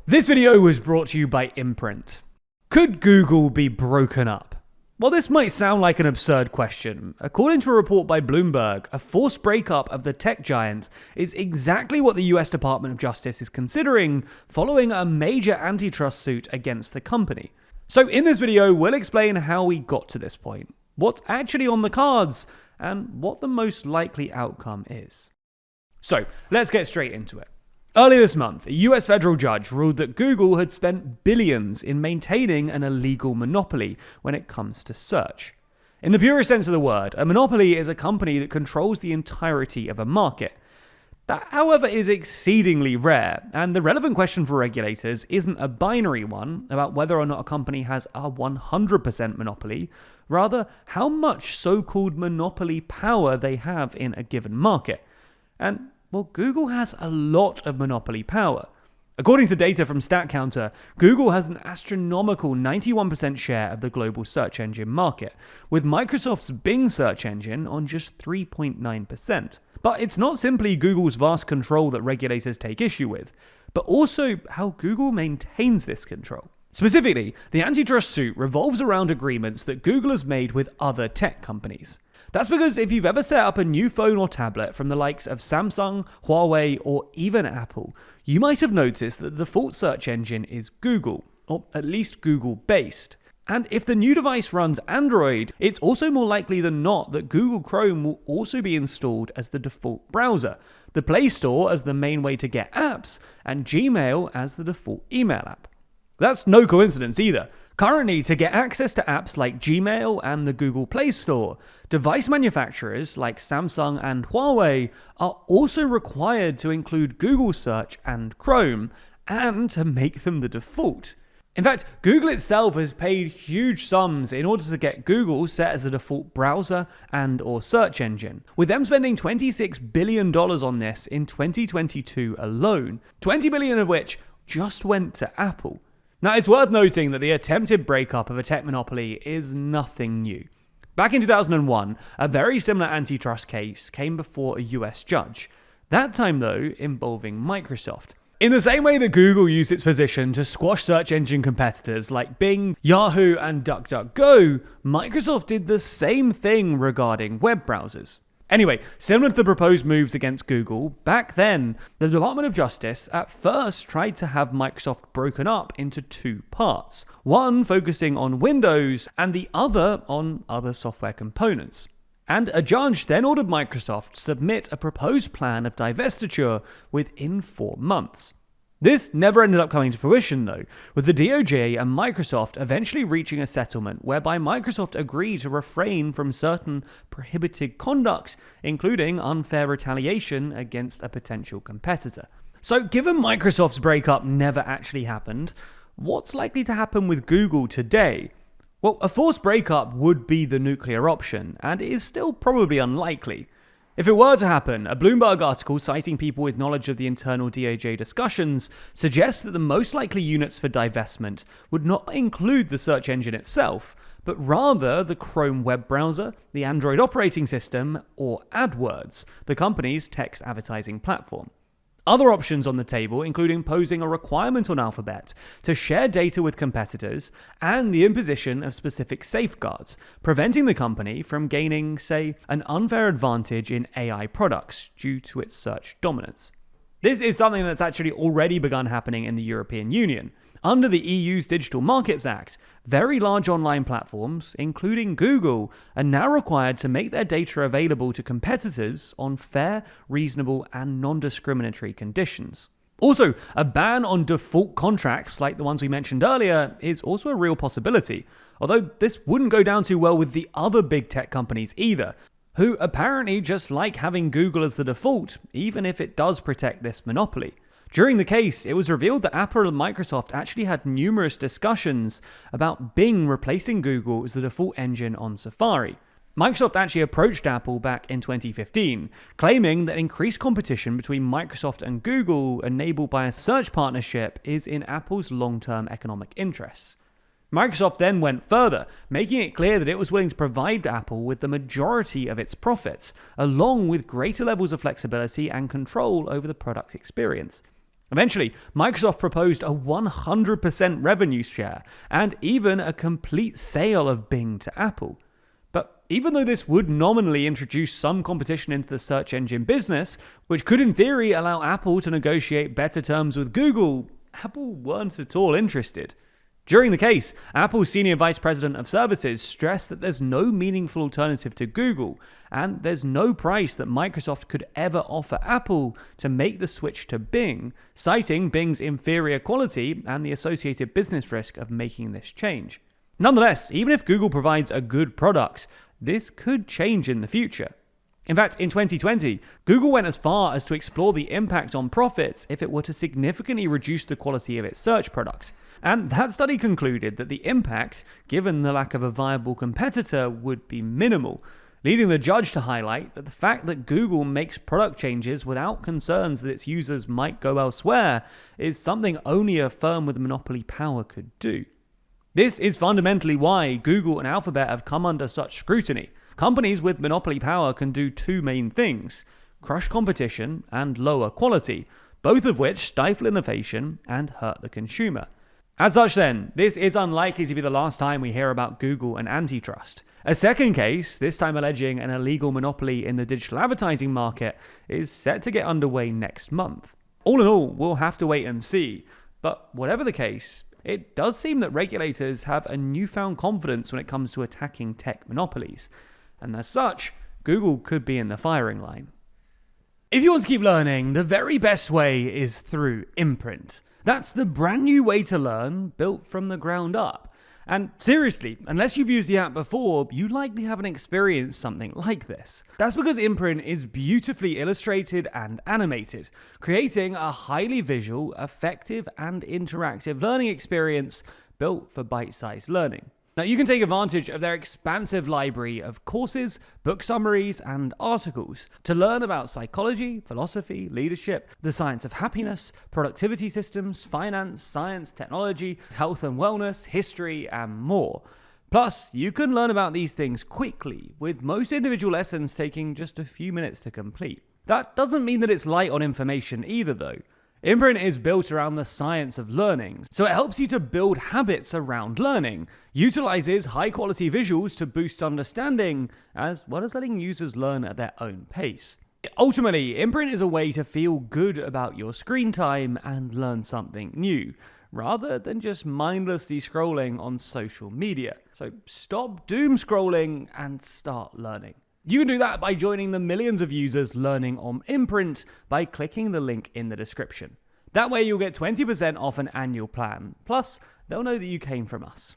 This video was brought to you by Imprint. Could Google be broken up? Well, this might sound like an absurd question. According to a report by Bloomberg, a forced breakup of the tech giant is exactly what the US Department of Justice is considering following a major antitrust suit against the company. So in this video, we'll explain how we got to this point, what's actually on the cards, and what the most likely outcome is. So let's get straight into it. Earlier this month, a US federal judge ruled that Google had spent billions in maintaining an illegal monopoly when it comes to search. In the purest sense of the word, a monopoly is a company that controls the entirety of a market. That, however, is exceedingly rare, and the relevant question for regulators isn't a binary one about whether or not a company has a 100% monopoly, rather how much so-called monopoly power they have in a given market. And well, Google has a lot of monopoly power. According to data from StatCounter, Google has an astronomical 91% share of the global search engine market, with Microsoft's Bing search engine on just 3.9%. But it's not simply Google's vast control that regulators take issue with, but also how Google maintains this control. Specifically, the antitrust suit revolves around agreements that Google has made with other tech companies. That's because if you've ever set up a new phone or tablet from the likes of Samsung, Huawei, or even Apple, you might have noticed that the default search engine is Google, or at least Google-based. And if the new device runs Android, it's also more likely than not that Google Chrome will also be installed as the default browser, the Play Store as the main way to get apps, and Gmail as the default email app. That's no coincidence either. Currently, to get access to apps like Gmail and the Google Play Store, device manufacturers like Samsung and Huawei are also required to include Google Search and Chrome, and to make them the default. In fact, Google itself has paid huge sums in order to get Google set as the default browser and/or search engine, with them spending $26 billion on this in 2022 alone, $20 billion of which just went to Apple. Now, it's worth noting that the attempted breakup of a tech monopoly is nothing new. Back in 2001, a very similar antitrust case came before a US judge, that time though involving Microsoft. In the same way that Google used its position to squash search engine competitors like Bing, Yahoo, and DuckDuckGo, Microsoft did the same thing regarding web browsers. Anyway, similar to the proposed moves against Google, back then, the Department of Justice at first tried to have Microsoft broken up into two parts, one focusing on Windows and the other on other software components. And a judge then ordered Microsoft to submit a proposed plan of divestiture within 4 months. This never ended up coming to fruition though, with the DOJ and Microsoft eventually reaching a settlement whereby Microsoft agreed to refrain from certain prohibited conduct, including unfair retaliation against a potential competitor. So given Microsoft's breakup never actually happened, what's likely to happen with Google today? Well, a forced breakup would be the nuclear option, and it is still probably unlikely. If it were to happen, a Bloomberg article citing people with knowledge of the internal DOJ discussions suggests that the most likely units for divestment would not include the search engine itself, but rather the Chrome web browser, the Android operating system, or AdWords, the company's text advertising platform. Other options on the table include imposing a requirement on Alphabet to share data with competitors and the imposition of specific safeguards, preventing the company from gaining, say, an unfair advantage in AI products due to its search dominance. This is something that's actually already begun happening in the European Union. Under the EU's Digital Markets Act, very large online platforms, including Google, are now required to make their data available to competitors on fair, reasonable, and non-discriminatory conditions. Also, a ban on default contracts like the ones we mentioned earlier is also a real possibility, although this wouldn't go down too well with the other big tech companies either, who apparently just like having Google as the default, even if it does protect this monopoly. During the case, it was revealed that Apple and Microsoft actually had numerous discussions about Bing replacing Google as the default engine on Safari. Microsoft actually approached Apple back in 2015, claiming that increased competition between Microsoft and Google enabled by a search partnership is in Apple's long-term economic interests. Microsoft then went further, making it clear that it was willing to provide Apple with the majority of its profits, along with greater levels of flexibility and control over the product experience. Eventually, Microsoft proposed a 100% revenue share and even a complete sale of Bing to Apple. But even though this would nominally introduce some competition into the search engine business, which could in theory allow Apple to negotiate better terms with Google, Apple weren't at all interested. During the case, Apple's senior vice president of services stressed that there's no meaningful alternative to Google, and there's no price that Microsoft could ever offer Apple to make the switch to Bing, citing Bing's inferior quality and the associated business risk of making this change. Nonetheless, even if Google provides a good product, this could change in the future. In fact, in 2020, Google went as far as to explore the impact on profits if it were to significantly reduce the quality of its search product. And that study concluded that the impact, given the lack of a viable competitor, would be minimal, leading the judge to highlight that the fact that Google makes product changes without concerns that its users might go elsewhere is something only a firm with monopoly power could do. This is fundamentally why Google and Alphabet have come under such scrutiny. Companies with monopoly power can do two main things: crush competition and lower quality, both of which stifle innovation and hurt the consumer. As such then, this is unlikely to be the last time we hear about Google and antitrust. A second case, this time alleging an illegal monopoly in the digital advertising market, is set to get underway next month. All in all, we'll have to wait and see, but whatever the case, it does seem that regulators have a newfound confidence when it comes to attacking tech monopolies. And as such, Google could be in the firing line. If you want to keep learning, the very best way is through Imprint. That's the brand new way to learn, built from the ground up. And seriously, unless you've used the app before, you likely haven't experienced something like this. That's because Imprint is beautifully illustrated and animated, creating a highly visual, effective, and interactive learning experience built for bite-sized learning. Now, you can take advantage of their expansive library of courses, book summaries, and articles to learn about psychology, philosophy, leadership, the science of happiness, productivity systems, finance, science, technology, health and wellness, history, and more. Plus, you can learn about these things quickly, with most individual lessons taking just a few minutes to complete. That doesn't mean that it's light on information either, though. Imprint is built around the science of learning, so it helps you to build habits around learning, utilizes high-quality visuals to boost understanding, as well as letting users learn at their own pace. Ultimately, Imprint is a way to feel good about your screen time and learn something new, rather than just mindlessly scrolling on social media. So stop doom scrolling and start learning. You can do that by joining the millions of users learning on Imprint by clicking the link in the description. That way you'll get 20% off an annual plan. Plus, they'll know that you came from us.